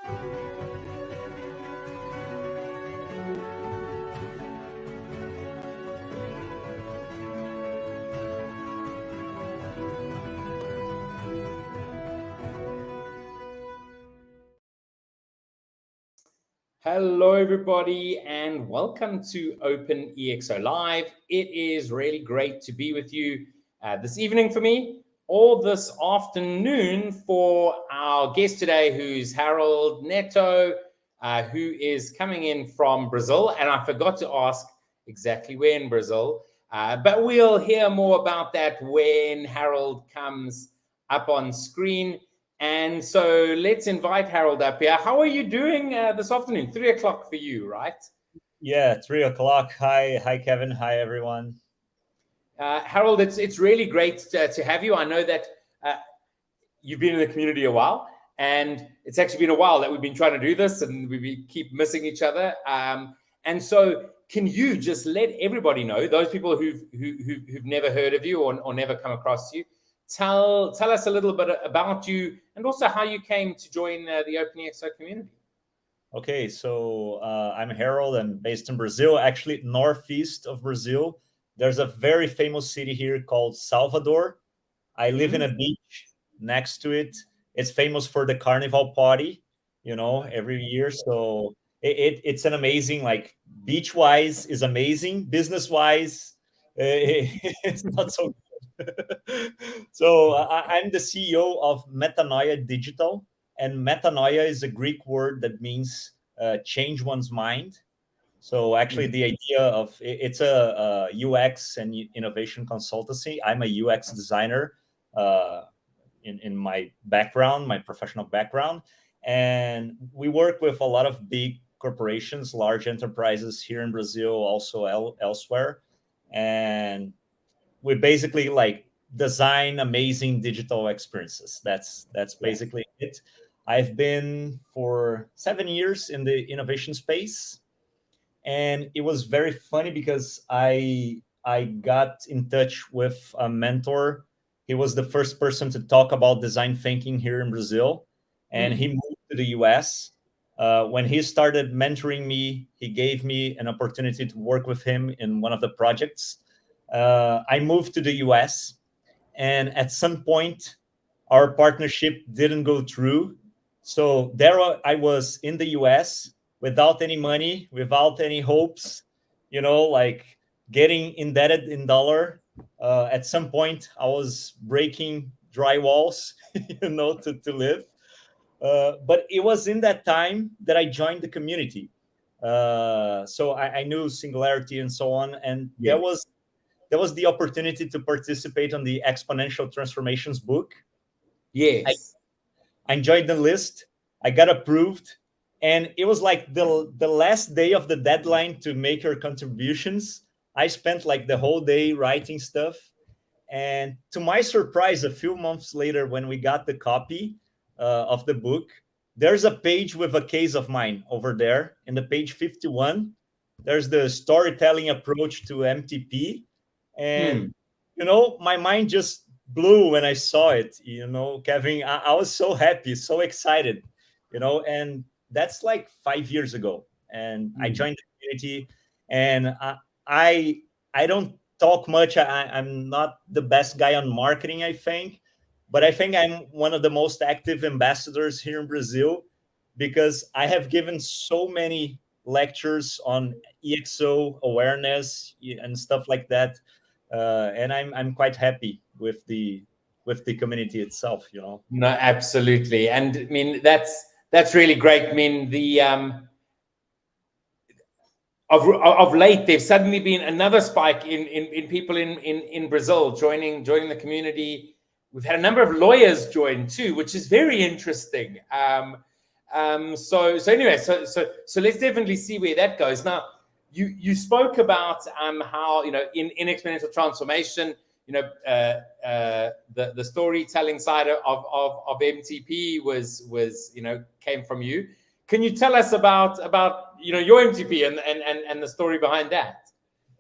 Hello, everybody, and welcome to OpenExO Live. It is really great to be with you this evening for me, or this afternoon for our guest today, who's Harold Neto, who is coming in from Brazil. And I forgot to ask exactly where in Brazil, but we'll hear more about that when Harold comes up on screen. And so let's invite Harold up here. How are you doing this afternoon? 3 o'clock for you, right? Yeah, 3 o'clock. Hi, Kevin. Hi, everyone. Harold, it's really great to have you. I know that you've been in the community a while, and it's actually been a while that we've been trying to do this, and we keep missing each other. And so, can you just let everybody know, those people who've never heard of you or never come across you, tell us a little bit about you and also how you came to join the OpenExO community. Okay, so I'm Harold. I'm based in Brazil, actually northeast of Brazil. There's a very famous city here called Salvador. I live in a beach next to it. It's famous for the carnival party, every year. So it's an amazing, like beach-wise is amazing. Business-wise, it's not so good. So I'm the CEO of Metanoia Digital. And metanoia is a Greek word that means change one's mind. So actually, the idea of it's a UX and innovation consultancy. I'm a UX designer in my background, my professional background, and we work with a lot of big corporations, large enterprises here in Brazil, also elsewhere, and we basically like design amazing digital experiences. That's basically it. I've been for 7 years in the innovation space, and it was very funny because I got in touch with a mentor. He was the first person to talk about design thinking here in Brazil, and he moved to the US. When he started mentoring me, he gave me an opportunity to work with him in one of the projects. I moved to the US, and at some point, our partnership didn't go through. So there I was in the US without any money, without any hopes, like getting indebted in dollar. At some point, I was breaking dry walls, to live. But it was in that time that I joined the community. So I knew Singularity and so on, and there was the opportunity to participate on the Exponential Transformations book. Yes. I enjoyed the list. I got approved. And it was like the last day of the deadline to make your contributions. I spent like the whole day writing stuff. And to my surprise, a few months later, when we got the copy of the book, there's a page with a case of mine over there. In the page 51, there's the storytelling approach to MTP. And, my mind just blew when I saw it, Kevin. I was so happy, so excited, and that's like 5 years ago. And I joined the community, and I don't talk much. I'm not the best guy on marketing, I think, but I think I'm one of the most active ambassadors here in Brazil because I have given so many lectures on EXO awareness and stuff like that, and I'm quite happy with the community itself. No, absolutely, and I mean that's really great. I mean the of late, there's suddenly been another spike in people in Brazil joining the community. We've had a number of lawyers join too, which is very interesting. So anyway, so let's definitely see where that goes. Now, you spoke about how in exponential transformation, the storytelling side of MTP was came from you. Can you tell us about your MTP and the story behind that?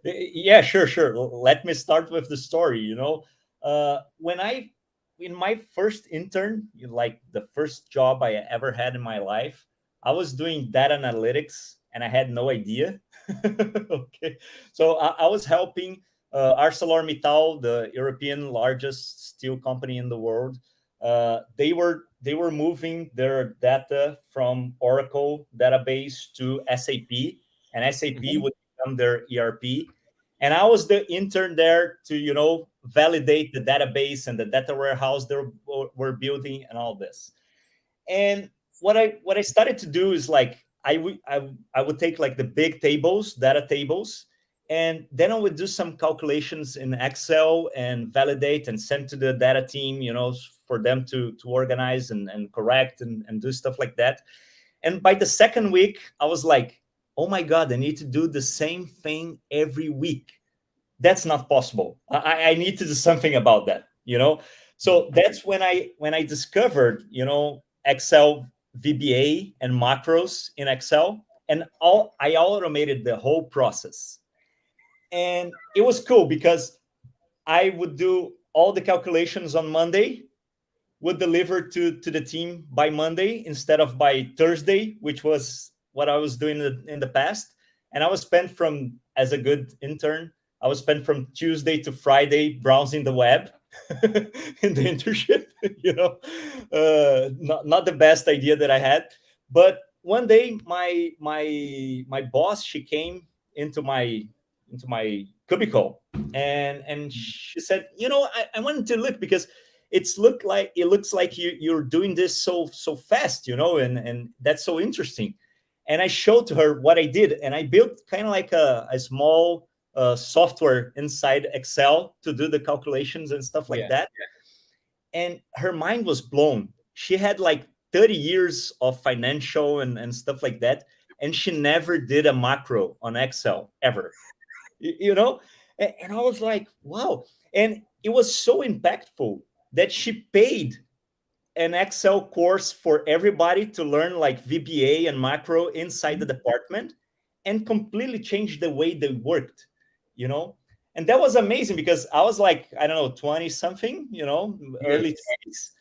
Yeah, sure. Let me start with the story. When in my first intern, like the first job I ever had in my life, I was doing data analytics and I had no idea. Okay, so I was helping ArcelorMittal, the European largest steel company in the world. They were moving their data from Oracle database to SAP, and SAP Mhm. would become their ERP. And I was the intern there to validate the database and the data warehouse they were building and all this. And what I started to do is like I would take like the big tables, data tables, and then I would do some calculations in Excel and validate and send to the data team, for them to organize and correct and do stuff like that. And by the second week, I was like, oh my God, I need to do the same thing every week. That's not possible. I need to do something about that. So that's when I discovered Excel VBA and macros in Excel, and I automated the whole process. And it was cool because I would do all the calculations on Monday, would deliver to the team by Monday instead of by Thursday, which was what I was doing in the past. And I was spent from, as a good intern, I was spent from Tuesday to Friday browsing the web in the internship. Not the best idea that I had. But one day, my boss, she came into my cubicle, and she said, I wanted to look because it looks like you're doing this so fast, and that's so interesting. And I showed to her what I did, and I built kind of like a small software inside Excel to do the calculations and stuff like Yeah. that. And her mind was blown. She had like 30 years of financial and stuff like that, and she never did a macro on Excel ever. And I was like, wow. And it was so impactful that she paid an Excel course for everybody to learn like VBA and macro inside the department, and completely changed the way they worked, you know? And that was amazing because I was like, I don't know, 20 something, early Yes. 20s.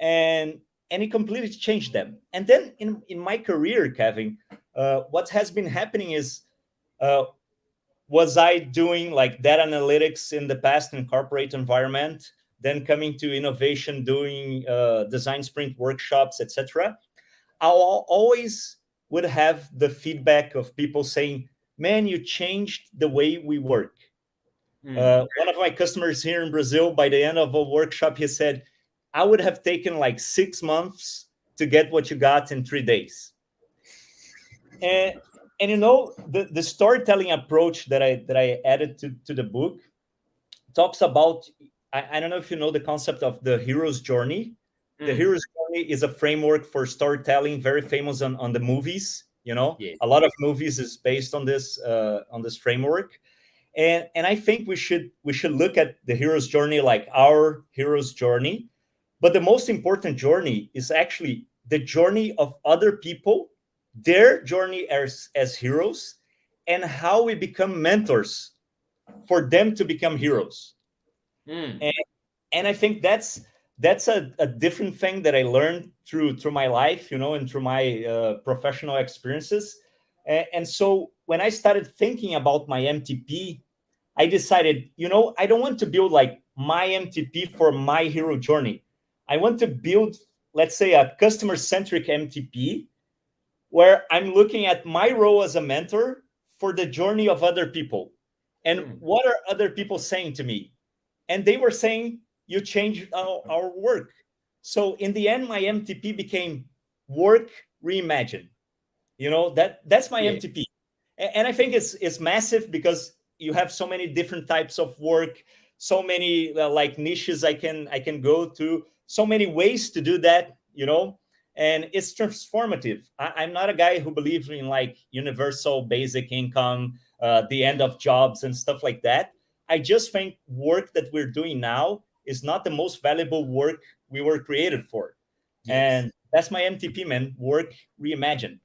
And it completely changed them. And then in my career, Kevin, what has been happening is, uh, was I doing like data analytics in the past in corporate environment, then coming to innovation, doing design sprint workshops, etc. I always would have the feedback of people saying, "Man, you changed the way we work." Mm. One of my customers here in Brazil, by the end of a workshop, he said, "I would have taken like 6 months to get what you got in 3 days." And the storytelling approach that I added to the book talks about, I don't know if you know the concept of the hero's journey. The Mm. hero's journey is a framework for storytelling, very famous on the movies. Yes. A lot of movies is based on this framework. And I think we should look at the hero's journey like our hero's journey. But the most important journey is actually the journey of other people, their journey as heroes, and how we become mentors for them to become heroes. Mm. And I think that's a different thing that I learned through my life, and through my professional experiences. And so when I started thinking about my MTP, I decided, I don't want to build like my MTP for my hero journey. I want to build, let's say, a customer centric MTP where I'm looking at my role as a mentor for the journey of other people. And Mm. what are other people saying to me? And they were saying, you changed our work. So in the end, my MTP became work reimagined. That's my Yeah. MTP. And I think it's massive because you have so many different types of work, so many like niches I can go to, so many ways to do that. And it's transformative. I'm not a guy who believes in like universal basic income, the end of jobs and stuff like that. I just think work that we're doing now is not the most valuable work we were created for. Yes. And that's my MTP, man. Work reimagined.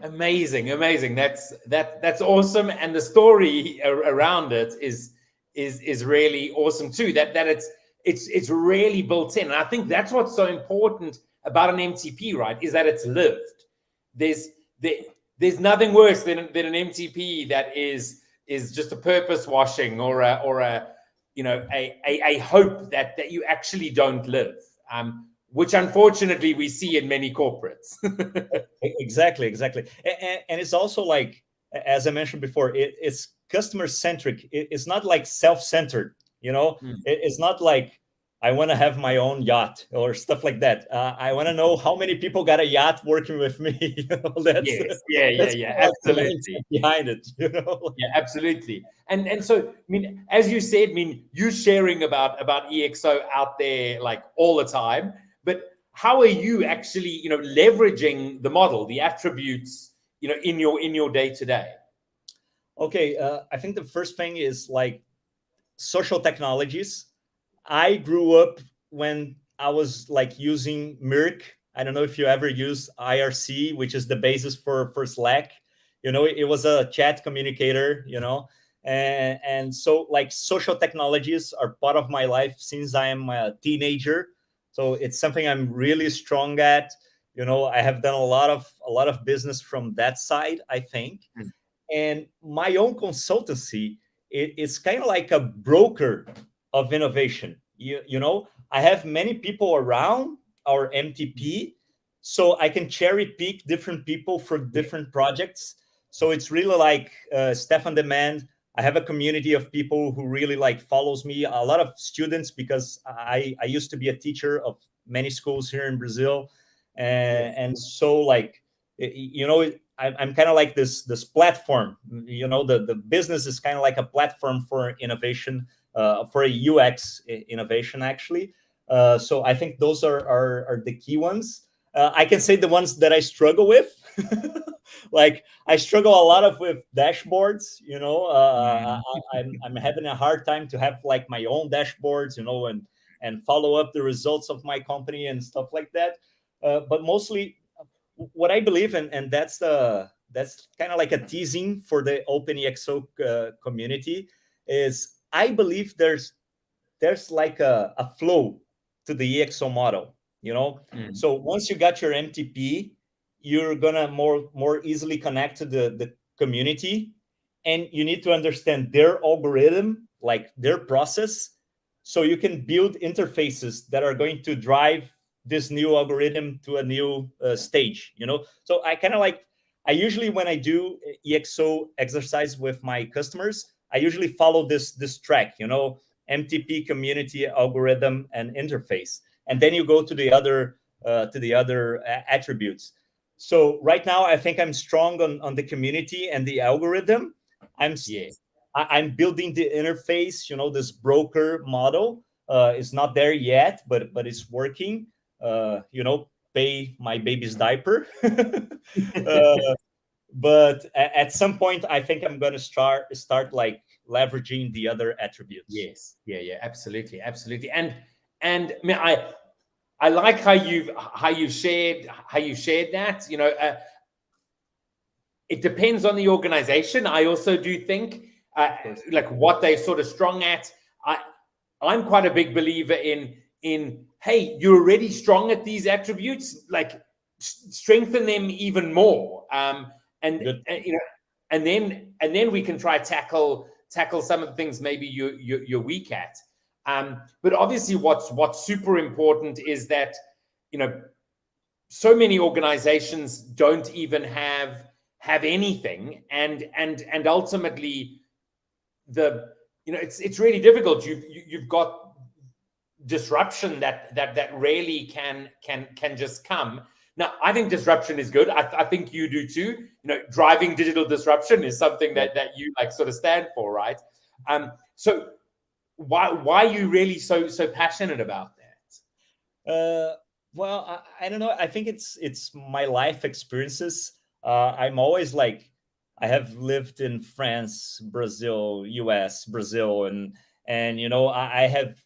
Amazing, amazing. That's awesome, and the story around it is really awesome too. That it's really built in, and I think that's what's so important about an MTP, right? Is that it's lived. there's there, there's nothing worse than an MTP that is just a purpose washing or a a hope that you actually don't live, which unfortunately we see in many corporates. Exactly, exactly. And it's also like, as I mentioned before, it's customer centric. It's not like self-centered, it's not like I want to have my own yacht or stuff like that. I want to know how many people got a yacht working with me. That's Yes, that's yeah, kind of like the absolutely. mindset behind it. Yeah, absolutely. And so, I mean, as you said, I mean, you sharing about EXO out there like all the time, but how are you actually, leveraging the model, the attributes, in your day to day? Okay, I think the first thing is like social technologies. I grew up when I was like using Mirk. I don't know if you ever use IRC, which is the basis for Slack. It was a chat communicator, and so like social technologies are part of my life since I am a teenager. So it's something I'm really strong at. I have done a lot of business from that side, I think. Mm. And my own consultancy, it's kind of like a broker of innovation. I have many people around our MTP, so I can cherry pick different people for different projects. So it's really like Stefan Demand. I have a community of people who really like follows me, a lot of students, because I used to be a teacher of many schools here in Brazil. And so like, I'm kind of like this platform. The business is kind of like a platform for innovation, for a UX innovation, actually. So I think those are the key ones. I can say the ones that I struggle with. Like I struggle a lot with dashboards. I'm having a hard time to have like my own dashboards, and follow up the results of my company and stuff like that. But mostly, what I believe, and that's kind of like a teasing for the OpenExO community, is I believe there's like a flow to the EXO model. So once you got your MTP, you're gonna more easily connect to the community, and you need to understand their algorithm, like their process, so you can build interfaces that are going to drive this new algorithm to a new stage. So I usually, when I do EXO exercise with my customers, I usually follow this track, MTP, community, algorithm, and interface, and then you go to the other attributes. So right now, I think I'm strong on the community and the algorithm. I'm I'm building the interface. This broker model is not there yet, but it's working. Pay my baby's diaper. But at some point, I think I'm going to start like leveraging the other attributes. Yes, yeah, absolutely, absolutely. And I mean, I like how you've shared that. It depends on the organization. I also do think like what they're sort of strong at. I'm quite a big believer in hey, you're already strong at these attributes, like strengthen them even more. And then we can try tackle some of the things maybe you're weak at. But obviously, what's super important is that so many organizations don't even have anything, and ultimately it's really difficult. You've got disruption that really can just come. Now, I think disruption is good. I think you do too. Driving digital disruption is something that you like sort of stand for, right? So why are you really so passionate about that? Well, I don't know. I think it's my life experiences. I'm always like, I have lived in France, Brazil, US, Brazil, and I have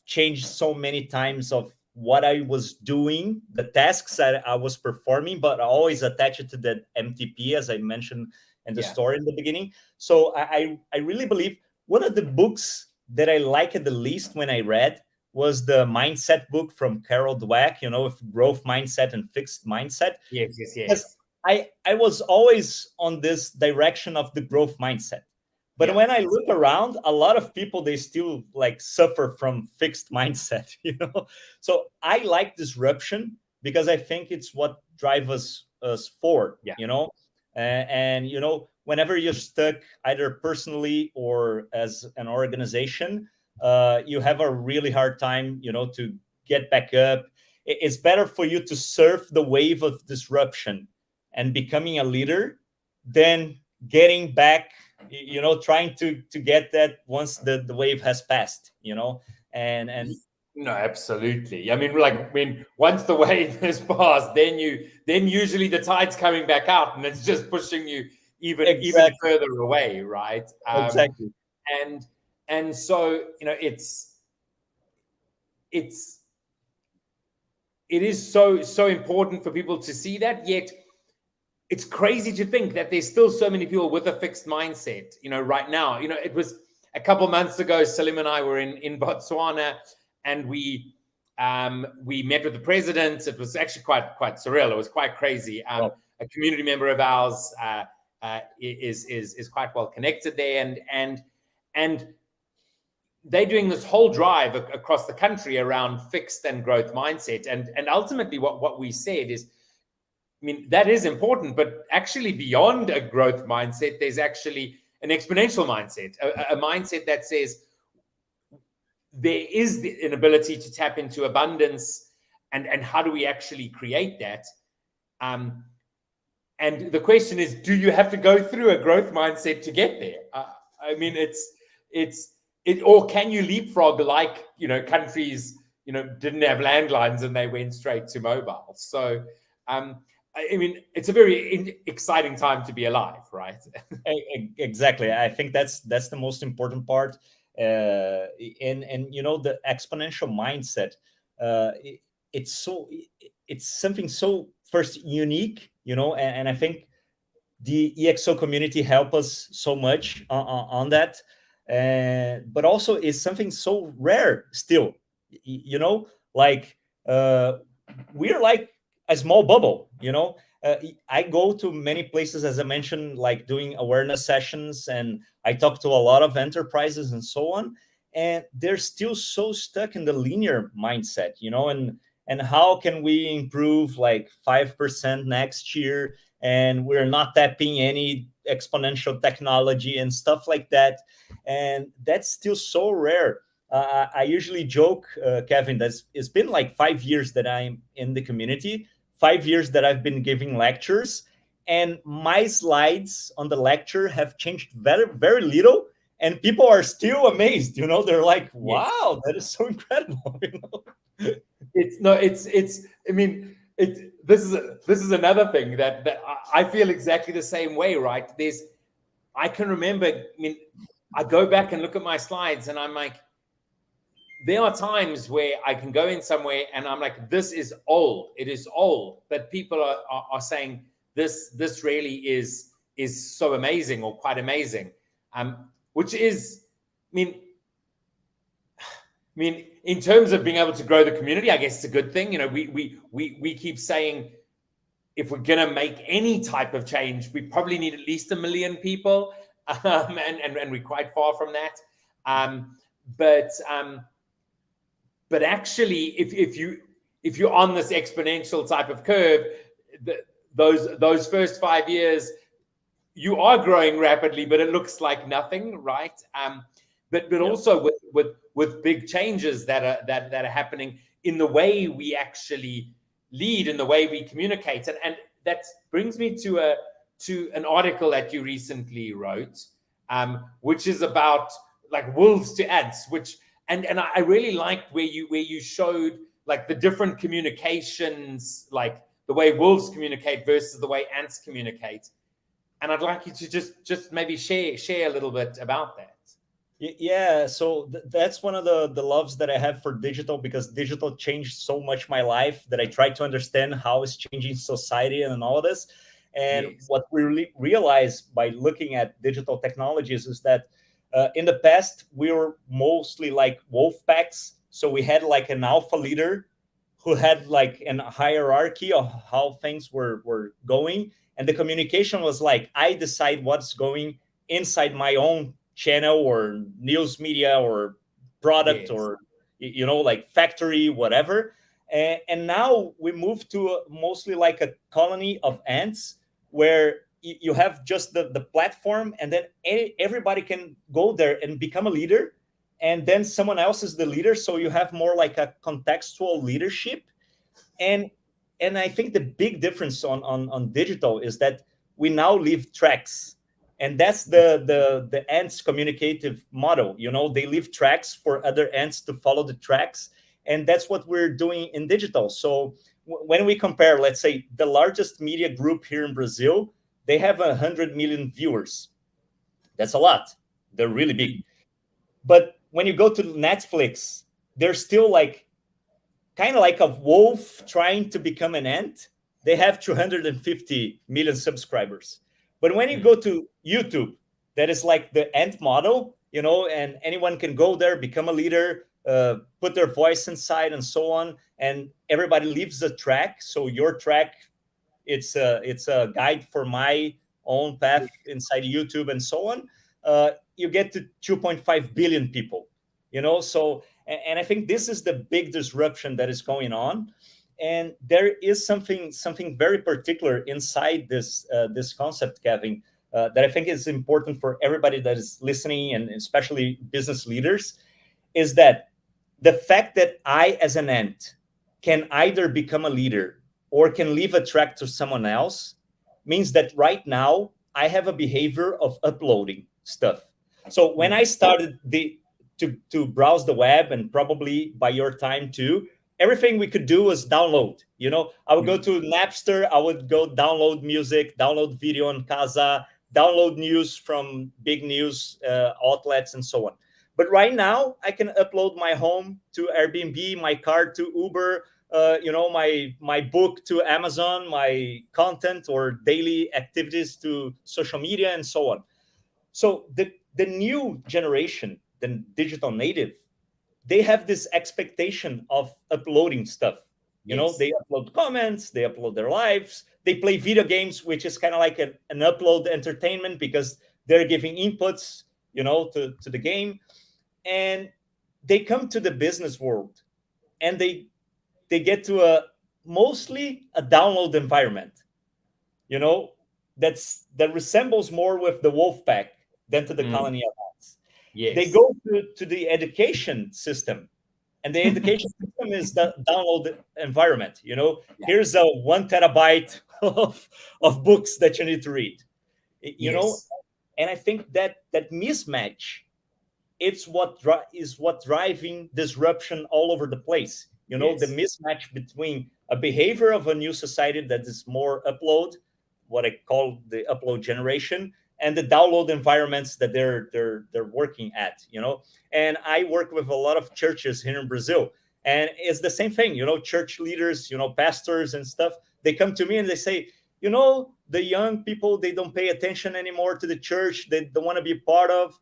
changed so many times of what I was doing, the tasks that I was performing, but I always attach it to the MTP, as I mentioned in the story in the beginning. So I really believe one of the books that I liked the least when I read was the mindset book from Carol Dweck, growth mindset and fixed mindset. Yes. I was always on this direction of the growth mindset. But when I look around, a lot of people, they still like suffer from fixed mindset, So I like disruption because I think it's what drives us forward, and whenever you're stuck either personally or as an organization, you have a really hard time, to get back up. It's better for you to surf the wave of disruption and becoming a leader than getting back, trying to get that once the wave has passed, and no, absolutely. I mean, once the wave has passed, then usually the tide's coming back out, and it's just pushing you even further away, right? Exactly. And so it is so important for people to see that. Yet it's crazy to think that there's still so many people with a fixed mindset, right now. It was a couple months ago, Salim and I were in Botswana, and we met with the president. It was actually quite surreal. It was quite crazy. A community member of ours is quite well connected there, and they're doing this whole drive across the country around fixed and growth mindset. And ultimately what we said is, I mean, that is important, but actually beyond a growth mindset, there's actually an exponential mindset, a mindset that says there is an ability to tap into abundance, and how do we actually create that? And the question is, do you have to go through a growth mindset to get there? I mean, or can you leapfrog like, countries, didn't have landlines and they went straight to mobile. So, I mean, it's a very exciting time to be alive, right? Exactly. I think that's the most important part. And the exponential mindset, it's something so first unique, and I think the EXO community help us so much on that. But also it's something so rare still, like we're like a small bubble, I go to many places, as I mentioned, like doing awareness sessions, and I talk to a lot of enterprises and so on, and they're still so stuck in the linear mindset, and how can we improve like 5% next year, and we're not tapping any exponential technology and stuff like that, and that's still so rare. I usually joke, Kevin, that it's been like 5 years that I'm in the community, 5 years that I've been giving lectures, and my slides on the lecture have changed very, very little, and people are still amazed. They're like, "Wow, that is so incredible." I mean, this is another thing that I feel exactly the same way, right? I can remember. I mean, I go back and look at my slides, and I'm like, there are times where I can go in somewhere and I'm like, this is old. It is old. But people are saying this really is so amazing, or quite amazing. Which is, I mean, in terms of being able to grow the community, I guess it's a good thing. We keep saying, if we're gonna make any type of change, we probably need at least 1 million people, and we're quite far from that. But actually, if you're on this exponential type of curve, those first 5 years, you are growing rapidly, but it looks like nothing, right? But also with big changes that are happening in the way we actually lead, in the way we communicate, and that brings me to an article that you recently wrote, which is about like wolves to ants, and I really liked where you showed like the different communications, like the way wolves communicate versus the way ants communicate. And I'd like you to just maybe share a little bit about that. Yeah, so that's one of the loves that I have for digital, because digital changed so much my life that I try to understand how it's changing society and all of this. And what we really realize by looking at digital technologies is that in the past, we were mostly like wolf packs. So we had like an alpha leader who had like a hierarchy of how things were going. and the communication was like, I decide what's going inside my own channel or news media or product, Yes. or like factory, whatever. And now we move to mostly like a colony of ants, where you have just the platform, and then everybody can go there and become a leader, and then someone else is the leader, so you have more like a contextual leadership. And and I think the big difference on digital is that we now leave tracks, and that's the ants communicative model. They leave tracks for other ants to follow the tracks, and that's what we're doing in digital. So when we compare, let's say, the largest media group here in Brazil, they have 100 million viewers. That's a lot. They're really big. But when you go to Netflix, they're still like kind of like a wolf trying to become an ant. They have 250 million subscribers. But when you go to YouTube, that is like the ant model, and anyone can go there, become a leader, put their voice inside, and so on. And everybody leaves a track. So your track, it's a guide for my own path inside YouTube, and so on. You get to 2.5 billion people. So, and I think this is the big disruption that is going on. And there is something very particular inside this concept, Kevin, that I think is important for everybody that is listening, and especially business leaders, is that the fact that I, as an ant, can either become a leader or can leave a track to someone else, means that right now I have a behavior of uploading stuff. So when I started to browse the web, and probably by your time too, everything we could do was download. I would go to Napster, I would go download music, download video on Casa, download news from big news outlets, and so on. But right now, I can upload my home to Airbnb, my car to Uber, my book to Amazon, my content or daily activities to social media, and so on. So the new generation, the digital native, they have this expectation of uploading stuff. They upload comments, they upload their lives, they play video games, which is kind of like an upload entertainment, because they're giving inputs, to the game. And they come to the business world, and they get to mostly a download environment, that resembles more with the wolf pack than to the colony of ants. Yes. They go to the education system, and the education system is the download environment. Here's a 1 terabyte of books that you need to read. And I think that mismatch, it's what is driving disruption all over the place. The mismatch between a behavior of a new society that is more upload, what I call the upload generation, and the download environments that they're working at. And I work with a lot of churches here in Brazil, and it's the same thing. Church leaders, pastors and stuff, they come to me and they say, the young people, they don't pay attention anymore to the church, they don't want to be part of.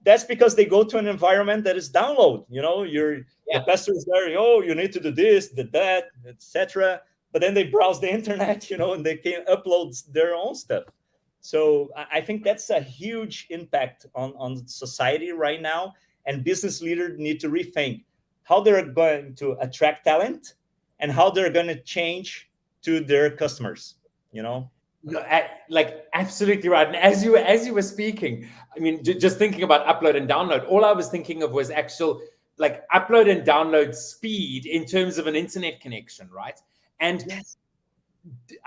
That's because they go to an environment that is download. The pastor is there, you need to do this, do that, etc. But then they browse the internet, and they can upload their own stuff. So I think that's a huge impact on society right now. And business leaders need to rethink how they're going to attract talent and how they're going to change to their customers. Like absolutely right. And as you were speaking, I mean, just thinking about upload and download, all I was thinking of was actual like upload and download speed in terms of an internet connection, right? And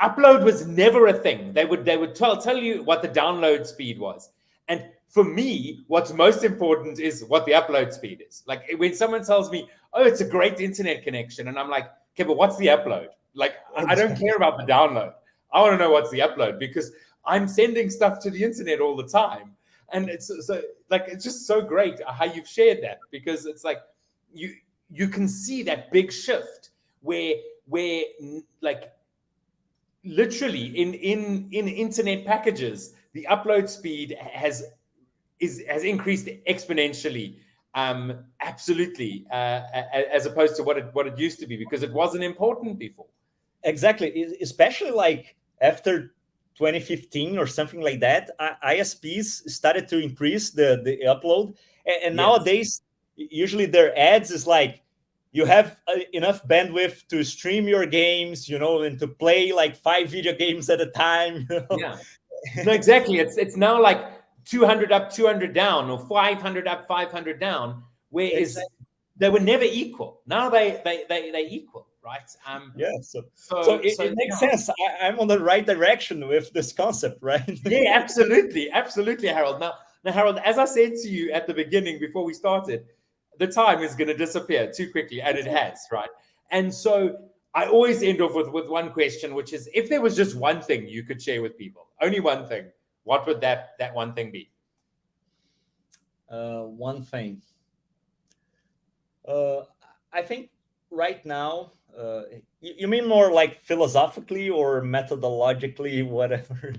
upload was never a thing. They would tell you what the download speed was. And for me, what's most important is what the upload speed is. Like when someone tells me, oh, it's a great internet connection, and I'm like, okay, but what's the upload? Like, I don't care about the download. I want to know what's the upload, because I'm sending stuff to the internet all the time. And it's just so great how you've shared that, because it's like you can see that big shift where like literally in internet packages, the upload speed has increased exponentially, absolutely, as opposed to what it used to be, because it wasn't important before. Exactly, especially like after 2015 or something like that, ISPs started to increase the upload. And Yes. nowadays, usually their ads is like, you have enough bandwidth to stream your games, and to play like 5 video games at a time. Yeah. No, exactly. It's now like 200 up, 200 down, or 500 up, 500 down. Whereas they were never equal. Now they equal, right? Yeah. So it makes sense. I'm on the right direction with this concept, right? Yeah, absolutely, Harold. Now, Harold, as I said to you at the beginning before we started, the time is going to disappear too quickly, and it has, right? And so I always end off with one question, which is, if there was just one thing you could share with people, only one thing, what would that one thing be? One thing. I think right now, you mean more like philosophically or methodologically, whatever?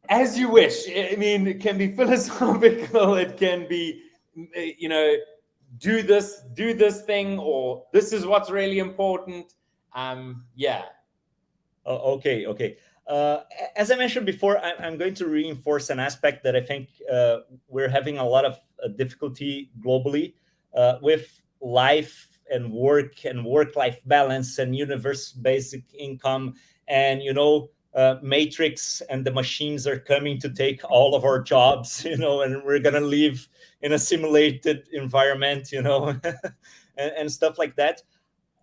As you wish. I mean, it can be philosophical. It can be, do this thing, or this is what's really important. Yeah. Okay. As I mentioned before, I'm going to reinforce an aspect that I think we're having a lot of difficulty globally with life and work-life balance and universal basic income, and Matrix and the machines are coming to take all of our jobs, and we're gonna live in a simulated environment, and stuff like that.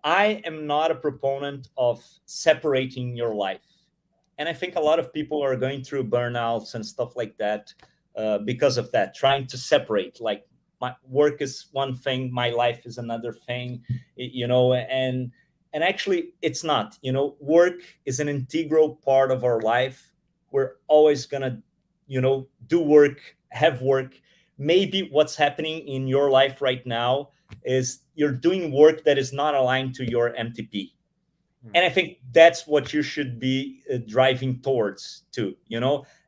I am not a proponent of separating your life. And I think a lot of people are going through burnouts and stuff like that because of that, trying to separate, like, my work is one thing, my life is another thing, and actually it's not. Work is an integral part of our life. We're always gonna, do work, have work. Maybe what's happening in your life right now is you're doing work that is not aligned to your MTP. And I think that's what you should be driving towards too.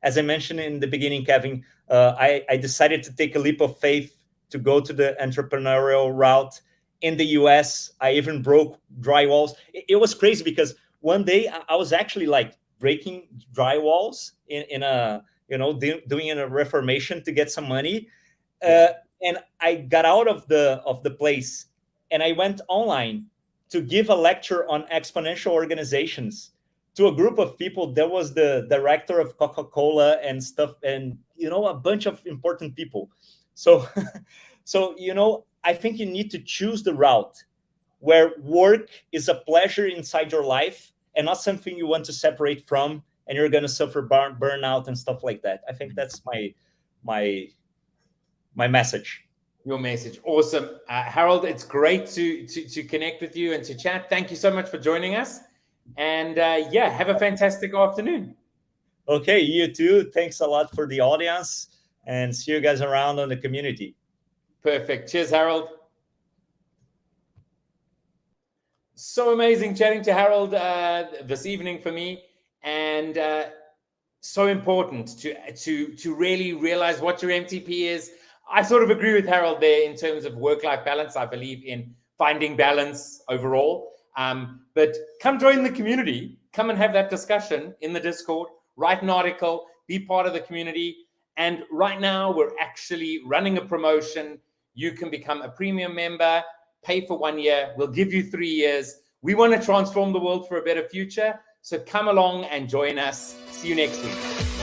As I mentioned in the beginning, Kevin, I decided to take a leap of faith to go to the entrepreneurial route. In the US, I even broke drywalls. It was crazy because one day I was actually like breaking drywalls in a, doing a reformation to get some money. And I got out of the place and I went online to give a lecture on exponential organizations to a group of people. There was the director of Coca-Cola and stuff, and a bunch of important people. So I think you need to choose the route where work is a pleasure inside your life and not something you want to separate from, and you're going to suffer burnout and stuff like that. I think that's my message. Your message. Awesome. Harold, it's great to connect with you and to chat. Thank you so much for joining us. And have a fantastic afternoon. Okay, you too. Thanks a lot for the audience, and see you guys around on the community. Perfect. Cheers, Harold. So amazing chatting to Harold this evening for me, and so important to really realize what your MTP is. I sort of agree with Harold there in terms of work-life balance. I believe in finding balance overall. But come join the community. Come and have that discussion in the Discord. Write an article. Be part of the community. And right now, we're actually running a promotion. You can become a premium member, pay for 1 year. We'll give you 3 years. We want to transform the world for a better future. So come along and join us. See you next week.